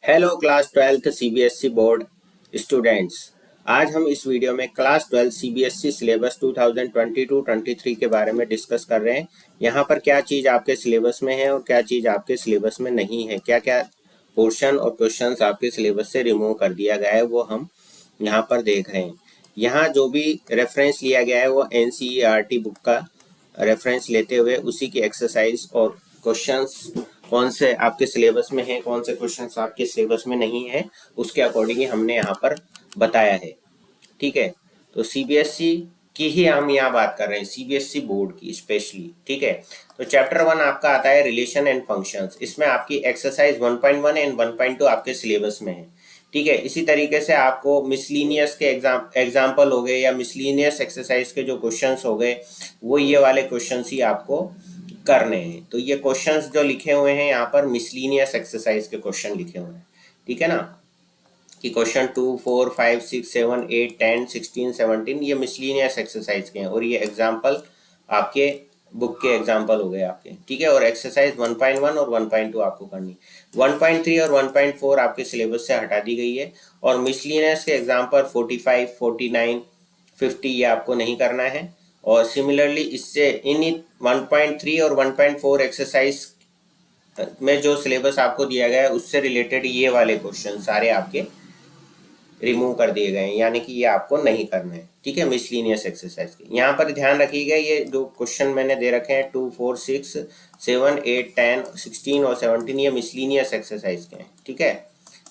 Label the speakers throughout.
Speaker 1: Hello class 12th CBSE board students. आज हम इस वीडियो में क्लास 12 सीबीएसई सिलेबस 2022-23 के बारे में डिस्कस कर रहे हैं। यहाँ पर क्या चीज़ आपके सिलेबस में है और क्या चीज़ आपके सिलेबस में नहीं है, क्या क्या पोर्शन और क्वेश्चंस आपके सिलेबस से रिमूव कर दिया गया है, वो हम यहाँ पर देख रहे हैं। यहाँ जो भी रेफरेंस लिया गया है वो एनसीईआरटी बुक का रेफरेंस लेते हुए उसी की एक्सरसाइज और क्वेश्चंस कौन से आपके सिलेबस में है, कौन से क्वेश्चंस आपके सिलेबस में नहीं है, उसके अकॉर्डिंग ही हमने यहाँ पर बताया है। ठीक है, तो सीबीएसई की ही हम यहाँ बात कर रहे हैं, सीबीएसई बोर्ड की स्पेशली। ठीक है, तो चैप्टर 1 आपका आता है रिलेशन एंड फंक्शंस। इसमें आपकी एक्सरसाइज 1.1 एंड 1.2 आपके सिलेबस में है। ठीक है, इसी तरीके से आपको मिसलीनियस के एग्जाम्पल हो गए या मिसलीनियस एक्सरसाइज के जो क्वेश्चंस हो गए वो ये वाले क्वेश्चंस ही आपको करने हैं। तो ये क्वेश्चंस जो लिखे हुए हैं यहाँ पर मिसलीनियस एक्सरसाइज के क्वेश्चन लिखे हुए हैं। ठीक है ना, कि क्वेश्चन 2, 4, 5, 6, 7, 8, 10, 16, 17 ये मिसलीनियस एक्सरसाइज के हैं और ये एग्जाम्पल आपके बुक के एग्जाम्पल हो गए आपके। ठीक है, और एक्सरसाइज 1.1 और 1.2 आपको करनी। 1.3 और 1.4 आपके सिलेबस से हटा दी गई है और मिसलीनियस के एग्जाम्पल 45, 49, 50 ये आपको नहीं करना है। और सिमिलरली इससे इन 1.3 और 1.4 एक्सरसाइज में जो सिलेबस आपको दिया गया है उससे रिलेटेड ये वाले क्वेश्चन सारे आपके रिमूव कर दिए गए हैं, यानी कि ये आपको नहीं करना है। ठीक है, मिसलीनियस एक्सरसाइज के यहाँ पर ध्यान रखिएगा, ये जो क्वेश्चन मैंने दे रखे हैं 2, 4, 6, 7, 8, 10, 16 और 17 ये मिसलीनियस एक्सरसाइज के हैं। ठीक है,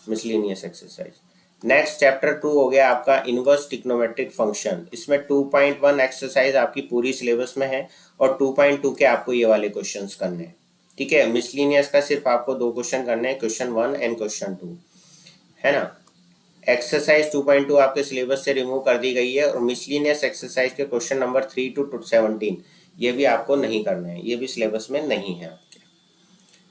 Speaker 1: मिसलीनियस एक्सरसाइज। नेक्स्ट चैप्टर 2 हो गया आपका इनवर्स ट्रिग्नोमेट्रिक फंक्शन। इसमें 2.1 एक्सरसाइज आपकी पूरी सिलेबस में है और 2.2 के आपको ये वाले क्वेश्चंस करने हैं। ठीक है, मिसलीनियस का सिर्फ आपको 2 क्वेश्चन करने हैं, क्वेश्चन 1 एंड क्वेश्चन 2, है ना। एक्सरसाइज 2.2 आपके सिलेबस से रिमूव कर दी गई है और मिसलीनियस एक्सरसाइज के क्वेश्चन नंबर 3 to 17 ये भी आपको नहीं करना है, ये भी सिलेबस में नहीं है आपके।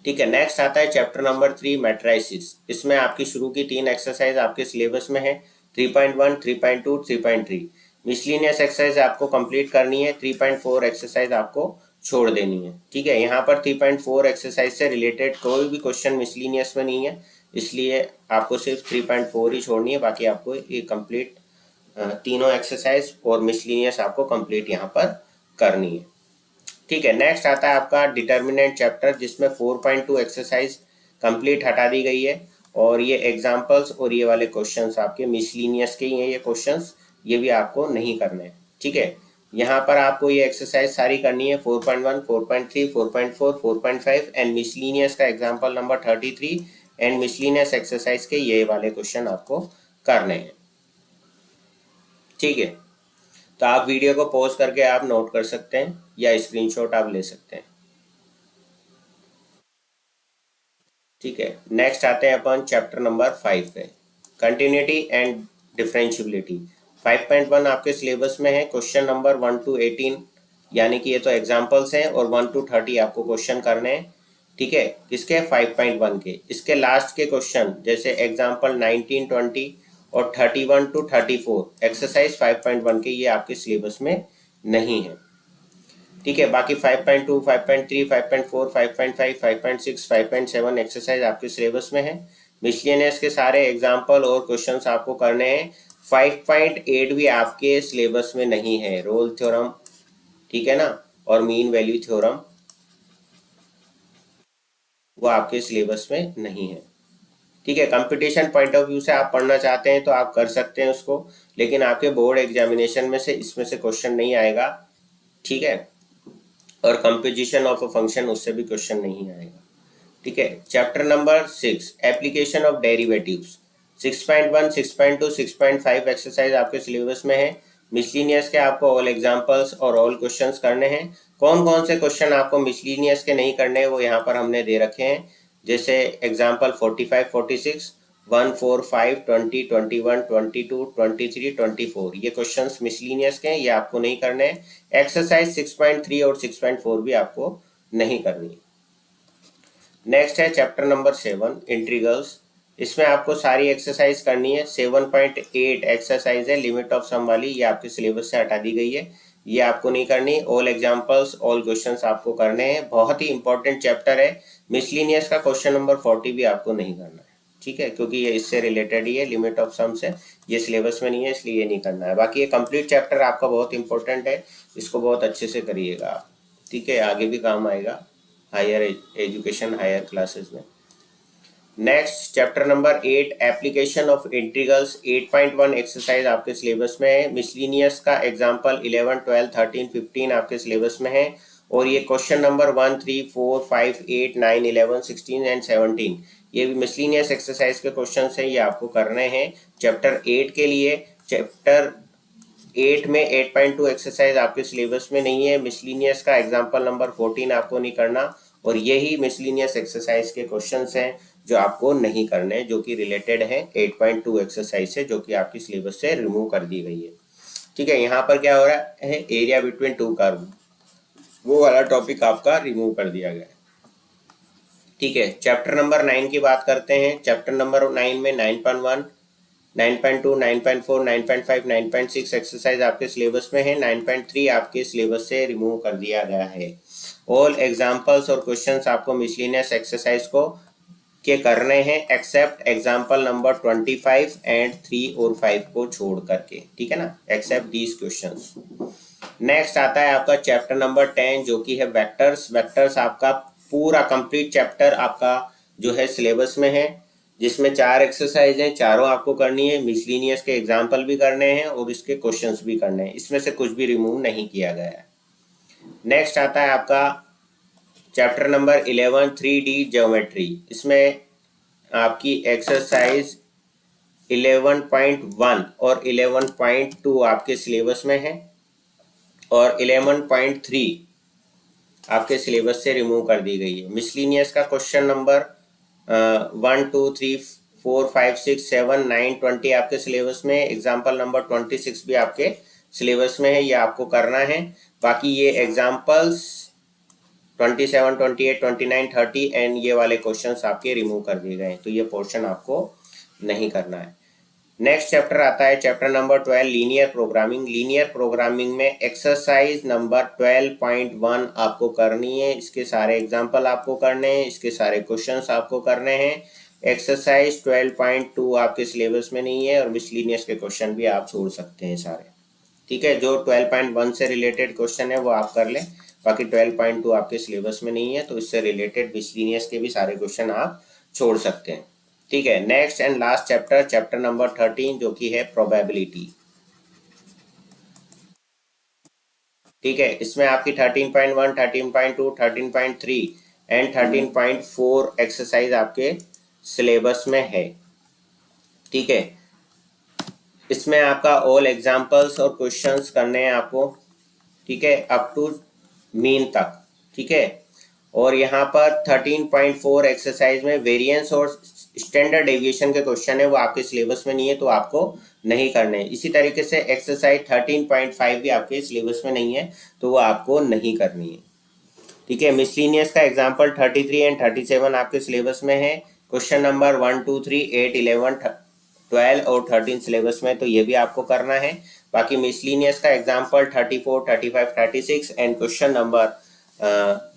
Speaker 1: ठीक है, नेक्स्ट आता है चैप्टर नंबर 3 मैट्राइसिस। इसमें आपकी शुरू की 3 एक्सरसाइज आपके सिलेबस में है, 3.1, 3.2, 3.3। मिसलीनियस एक्सरसाइज आपको कंप्लीट करनी है, 3.4 एक्सरसाइज आपको छोड़ देनी है। ठीक है, यहाँ पर 3.4 एक्सरसाइज से रिलेटेड कोई भी क्वेश्चन मिसलीनियस में नहीं है, इसलिए आपको सिर्फ 3.4 ही छोड़नी है, बाकी आपको ये कंप्लीट तीनों एक्सरसाइज और मिसलीनियस आपको कंप्लीट यहाँ पर करनी है। ठीक है, नेक्स्ट आता है आपका डिटर्मिनेंट चैप्टर, जिसमें 4.2 एक्सरसाइज कंप्लीट हटा दी गई है और ये एग्जांपल्स और ये वाले क्वेश्चंस आपके मिसलीनियस के ही हैं, ये क्वेश्चंस ये भी आपको नहीं करने हैं। ठीक है, यहाँ पर आपको ये एक्सरसाइज सारी करनी है, 4.1, 4.3, 4.4, 4.5 एंड मिसलीनियस का example number 33 and miscellaneous exercise के ये वाले क्वेश्चन आपको करने हैं। ठीक है, तो आप वीडियो को पॉज करके आप नोट कर सकते हैं या स्क्रीनशॉट आप ले सकते हैं। ठीक है, नेक्स्ट आते हैं अपन चैप्टर नंबर 5 पे, कंटिन्यूटी एंड डिफरेंशियबिलिटी। 5.1 आपके सिलेबस में है, क्वेश्चन नंबर 1 to 18, यानी कि ये तो एग्जाम्पल्स हैं और 1 to 30 आपको क्वेश्चन करने हैं। ठीक है, किसके 5.1 के, इसके लास्ट के क्वेश्चन जैसे एग्जाम्पल 19, 20 और 31 to 34 एक्सरसाइज 5.1 के ये आपके सिलेबस में नहीं है। ठीक है, बाकी 5.2, 5.3, 5.4, 5.5, 5.6, 5.7 एक्सरसाइज आपके सिलेबस में है। मिसलेनियस के सारे एग्जाम्पल और क्वेश्चंस आपको करने हैं। 5.8 भी आपके सिलेबस में नहीं है, रोल थ्योरम, ठीक है ना, और मीन वैल्यू थ्योरम वो आपके सिलेबस में नहीं है। ठीक है, कंपटीशन पॉइंट ऑफ व्यू से आप पढ़ना चाहते हैं तो आप कर सकते हैं उसको, लेकिन आपके बोर्ड एग्जामिनेशन में से इसमें से क्वेश्चन नहीं आएगा। ठीक है, और कंपोजिशन ऑफ अ फंक्शन उससे भी क्वेश्चन नहीं आएगा। ठीक है, chapter number 6 application of derivatives. 6.1, 6.2, 6.5 exercise आपके सिलेबस में है। मिसलीनियस के आपको ऑल एग्जांपल्स और ऑल क्वेश्चंस करने हैं। कौन कौन से क्वेश्चन आपको मिसलीनियस के नहीं करने हैं वो यहाँ पर हमने दे रखे हैं, जैसे एग्जाम्पल 45, 46, 1, 4, 5, 20, 21, 22, 23, 24 ये क्वेश्चंस मिसलीनियस के हैं, ये आपको नहीं करने हैं। एक्सरसाइज 6.3 और 6.4 भी आपको नहीं करनी है। नेक्स्ट है चैप्टर नंबर 7 इंटीग्रल्स। इसमें आपको सारी एक्सरसाइज करनी है। 7.8 एक्सरसाइज है लिमिट ऑफ सम वाली, ये आपके सिलेबस से हटा दी गई है, ये आपको नहीं करनी। ऑल एग्जांपल्स ऑल क्वेश्चंस आपको करने हैं, बहुत ही इंपॉर्टेंट चैप्टर है। मिसलीनियस का क्वेश्चन नंबर 40 भी आपको नहीं करना है। ठीक है, क्योंकि ये इससे रिलेटेड ही है, लिमिट ऑफ सम से, ये सिलेबस में नहीं है इसलिए ये नहीं करना है। बाकी ये कंप्लीट चैप्टर आपका बहुत इंपॉर्टेंट है, इसको बहुत अच्छे से करिएगा आप, ठीक है, आगे भी काम आएगा हायर एजुकेशन, हायर क्लासेस में। Next chapter number 8 application of integrals 8.1 exercise आपके सिलेबस में है। मिसलिनियस का एग्जांपल 11, 12, 13, 15 आपके सिलेबस में है। और ये क्वेश्चन नंबर 1, 3, 4, 5, 8, 9, 11, 16 एंड 17 ये भी मिसलिनियस एक्सरसाइज के क्वेश्चन हैं, ये आपको करने हैं चैप्टर 8 के लिए। चैप्टर 8 में 8.2 एक्सरसाइज आपके सिलेबस में नहीं है। मिसलिनियस का एग्जांपल नंबर 14 आपको नहीं करना, और यही मिसलिनियस एक्सरसाइज के क्वेश्चंस हैं जो आपको नहीं करने, जो कि रिलेटेड है 8.2 एक्सरसाइज से, जो कि आपकी सिलेबस से रिमूव कर दी गई है। ठीक है, यहाँ पर क्या हो रहा है, एरिया बिटवीन टू कर्व, वो वाला टॉपिक आपका रिमूव कर दिया गया है। ठीक है, चैप्टर नंबर 9 की बात करते हैं। चैप्टर नंबर 9 में 9.1, 9.2, 9.4, 9.5, 9.6 एक्सरसाइज आपके सिलेबस में है। 9.3 आपके सिलेबस से रिमूव कर दिया गया है। ऑल एग्जाम्पल्स और क्वेश्चंस आपको मिसलिनियस एक्सरसाइज को के करने हैं, एक्सेप्ट एग्जाम्पल नंबर 25 एंड 3 और 5 को छोड़ करके, ठीक है ना, एक्सेप्ट दीज क्वेश्चंस। नेक्स्ट आता है आपका चैप्टर नंबर 10 जो कि है वेक्टर्स। वेक्टर्स आपका पूरा कंप्लीट चैप्टर आपका जो है सिलेबस में है, जिसमें 4 एक्सरसाइज हैं, चारों आपको करनी है। मिसलिनियस के एग्जाम्पल भी करने हैं और इसके क्वेश्चंस भी करने हैं, इसमें से कुछ भी रिमूव नहीं किया गया है। नेक्स्ट आता है आपका चैप्टर नंबर 11 3D ज्योमेट्री। इसमें आपकी एक्सरसाइज 11.1 और 11.2 आपके सिलेबस में है, और 11.3 आपके सिलेबस से रिमूव कर दी गई है। मिसलिनियस का क्वेश्चन नंबर 1, 2, 3, 4, 5, 6, 7, 9, 20 आपके सिलेबस में। एग्जाम्पल नंबर 26 भी आपके सिलेबस में है, ये आपको करना है। बाकी ये एग्जाम्पल्स 27, 28, 29, 30 एंड ये वाले क्वेश्चंस आपके रिमूव कर दिए गए, तो ये पोर्शन आपको नहीं करना है। नेक्स्ट चैप्टर आता है chapter number 12 linear programming. Linear programming में एक्सरसाइज नंबर 12.1 आपको करनी है। इसके सारे एग्जाम्पल आपको करने हैं, इसके सारे क्वेश्चंस आपको करने हैं। एक्सरसाइज 12.2 आपके सिलेबस में नहीं है, और मिसलिनियस के क्वेश्चन भी आप छोड़ सकते हैं सारे, ठीक है। जो 12.1 से रिलेटेड क्वेश्चन है वो आप कर लें, बाकी 12.2 आपके सिलेबस में नहीं है, तो इससे रिलेटेड मिसलिनियस के भी सारे क्वेश्चन आप छोड़ सकते हैं, ठीक है। Next and last chapter, chapter number 13 जो कि है प्रोबेबिलिटी, ठीक है। इसमें आपकी 13.1, 13.2, 13.3 एंड 13.4 एक्सरसाइज आपके सिलेबस में है, ठीक है। इसमें आपका ऑल एग्जाम्पल्स और क्वेश्चंस करने हैं आपको, ठीक है, अप टू मीन तक, ठीक है। और यहाँ पर 13.4 एक्सरसाइज में वेरिएंस और स्टैंडर्ड डेविएशन के क्वेश्चन है, वो आपके सिलेबस में नहीं है, तो आपको नहीं करने। इसी तरीके से एक्सरसाइज 13.5 भी आपके सिलेबस में नहीं है, तो वो आपको नहीं करनी है, ठीक है। मिसलिनियस का एग्जाम्पल 33 एंड 37 आपके सिलेबस में है। क्वेश्चन नंबर 1, 2, 3, 8, 11, 12 और 13 सिलेबस में, तो ये भी आपको करना है। बाकी मिसलिनियस का एग्जाम्पल 34, 35, 36 एंड क्वेश्चन नंबर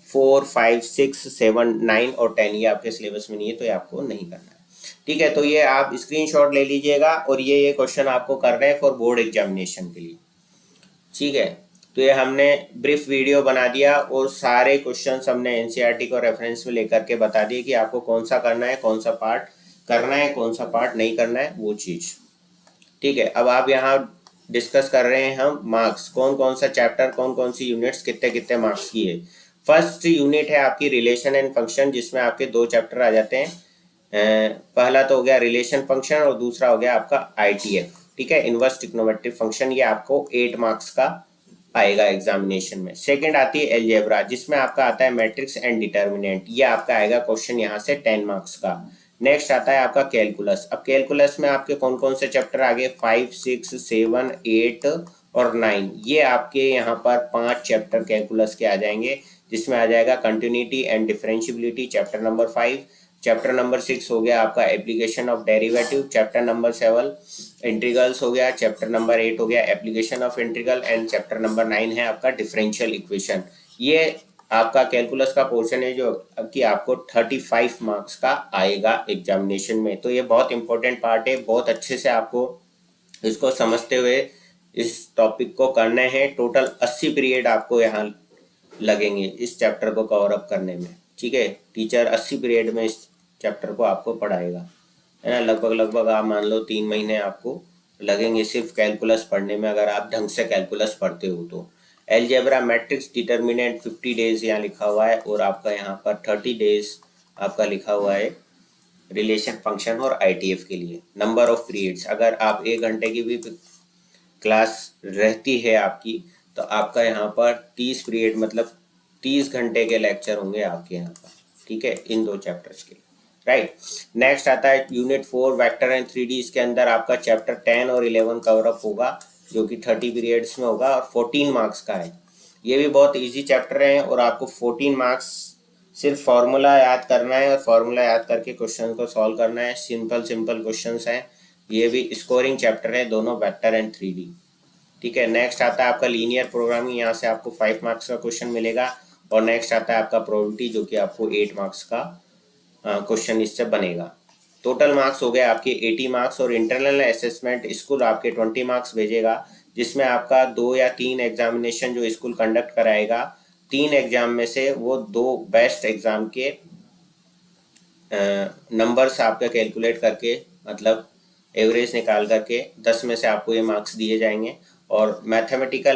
Speaker 1: 4, 5, 6, 7, 9 और 10 ये आपके सिलेबस में नहीं है, तो ये आपको नहीं करना है, ठीक है। तो ये आप स्क्रीनशॉट ले लीजिएगा, और ये क्वेश्चन आपको करना है फॉर बोर्ड एग्जामिनेशन के लिए, ठीक है। तो ये हमने ब्रीफ वीडियो बना दिया, और सारे क्वेश्चंस हमने एनसीईआरटी को रेफरेंस में लेकर के बता दिए कि आपको कौन सा करना है, कौन सा पार्ट करना है, कौन सा पार्ट नहीं करना है, वो चीज़, ठीक है। अब आप यहाँ डिस्कस कर रहे हैं हम मार्क्स, कौन कौन सा चैप्टर, कौन कौन सी यूनिट्स कितने कितने मार्क्स की है। फर्स्ट यूनिट है आपकी रिलेशन एंड फंक्शन, जिसमें आपके 2 चैप्टर आ जाते हैं। पहला तो हो गया रिलेशन फंक्शन, और दूसरा हो गया आपका ITF, ठीक है, इनवर्स ट्रिग्नोमेट्रिक फंक्शन। ये आपको 8 मार्क्स का आएगा एग्जामिनेशन में। सेकंड आती है एलजेब्रा, जिसमें आपका आता है मैट्रिक्स एंड डिटर्मिनेंट, ये आपका आएगा क्वेश्चन यहाँ से 10 मार्क्स का। नेक्स्ट आता है आपका कैलकुलस। अब कैलकुलस में आपके कौन कौन से चैप्टर आगे, 5, 6, 7, 8 और 9, ये आपके यहाँ पर 5 चैप्टर कैलकुलस के आ जाएंगे, जिसमें आ जाएगा continuity and differentiability chapter number 5। Chapter number 6 हो गया आपका application of derivative. Chapter number 7 integrals हो गया। चैप्टर नंबर 8 हो गया application of integral, and chapter number 9 है आपका डिफरेंशियल इक्वेशन। ये आपका कैलकुलस का पोर्शन है जो कि आपको 35 मार्क्स का आएगा एग्जामिनेशन में। तो ये बहुत इंपॉर्टेंट पार्ट है, बहुत अच्छे से आपको इसको समझते हुए इस टॉपिक को करना है। टोटल 80 पीरियड आपको यहाँ लगेंगे इस चैप्टर को कवर अप करने में, ठीक है। टीचर 80 पीरियड में इस चैप्टर को आपको पढ़ाएगा, है ना। लगभग लगभग आप मान लो 3 महीने आपको लगेंगे सिर्फ कैलकुलस पढ़ने में, अगर आप ढंग से कैलकुलस पढ़ते हो तो। एलजेब्रा मैट्रिक्स डिटर्मिनेंट 50 डेज यहाँ लिखा हुआ है, और आपका यहाँ पर 30 डेज आपका लिखा हुआ है रिलेशन फंक्शन और आईटीएफ के लिए। नंबर ऑफ पीरियड्स, अगर आप 1 घंटे की भी क्लास रहती है आपकी, तो आपका यहाँ पर 30 पीरियड मतलब 30 घंटे के लेक्चर होंगे आपके यहाँ पर, ठीक है, इन 2 चैप्टर्स के, राइट। नेक्स्ट आता है यूनिट 4 वेक्टर एंड 3D। इसके अंदर आपका चैप्टर 10 और 11 कवर अप होगा, जो कि 30 पीरियड्स में होगा और 14 मार्क्स का है। ये भी बहुत इजी चैप्टर है, और आपको 14 मार्क्स सिर्फ फार्मूला याद करना है, और फार्मूला याद करके क्वेश्चन को सॉल्व करना है। सिंपल सिंपल क्वेश्चंस हैं। ये भी स्कोरिंग चैप्टर है, दोनों वेक्टर एंड 3D, ठीक है। नेक्स्ट आता है आपका लीनियर प्रोग्रामिंग, यहाँ से आपको 5 मार्क्स का क्वेश्चन मिलेगा। और नेक्स्ट आता है आपका प्रोबेबिलिटी, जो कि आपको 8 मार्क्स का क्वेश्चन इससे बनेगा। टोटल मार्क्स हो गए आपके 80 मार्क्स। और इंटरनल असेसमेंट स्कूल आपके 20 मार्क्स भेजेगा, जिसमें आपका 2 या 3 एग्जामिनेशन जो स्कूल कंडक्ट कराएगा, 3 एग्जाम में से वो 2 बेस्ट एग्जाम के नंबर्स आपका कैलकुलेट करके, मतलब एवरेज निकाल करके 10 में से आपको ये मार्क्स दिए जाएंगे। और मैथमेटिक्स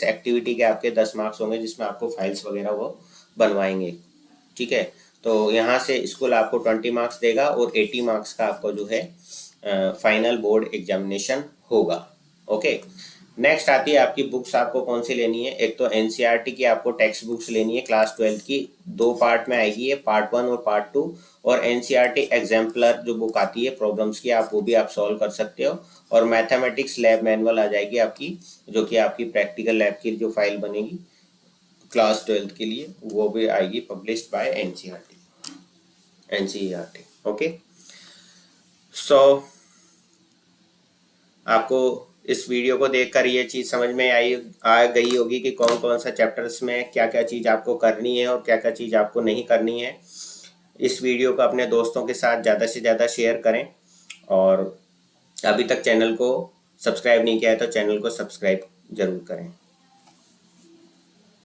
Speaker 1: एक्टिविटी के आपके 10 मार्क्स होंगे, जिसमें आपको फाइल्स वगैरह वो बनवाएंगे, ठीक है। तो यहाँ से स्कूल आपको 20 मार्क्स देगा, और 80 मार्क्स का आपको जो है फाइनल बोर्ड एग्जामिनेशन होगा, ओके। नेक्स्ट आती है आपकी बुक्स, आपको कौन सी लेनी है। एक तो एनसीईआरटी की आपको टेक्स्ट बुक्स लेनी है क्लास 12 की, 2 पार्ट में आएगी, ये पार्ट 1 और पार्ट 2। और एनसीईआरटी एग्जाम्पलर जो बुक आती है प्रॉब्लम्स की, आप वो भी आप सॉल्व कर सकते हो। और मैथमेटिक्स लैब मैनुअल आ जाएगी आपकी, जो कि आपकी प्रैक्टिकल लैब की जो फाइल बनेगी क्लास 12 के लिए, वो भी आएगी पब्लिश्ड बाय एनसीईआरटी, ओके। सो आपको इस वीडियो को देखकर ये चीज़ समझ में आ गई होगी कि कौन कौन सा चैप्टर्स में क्या क्या चीज़ आपको करनी है और क्या क्या चीज़ आपको नहीं करनी है। इस वीडियो को अपने दोस्तों के साथ ज़्यादा से ज़्यादा शेयर करें, और अभी तक चैनल को सब्सक्राइब नहीं किया है तो चैनल को सब्सक्राइब जरूर करें।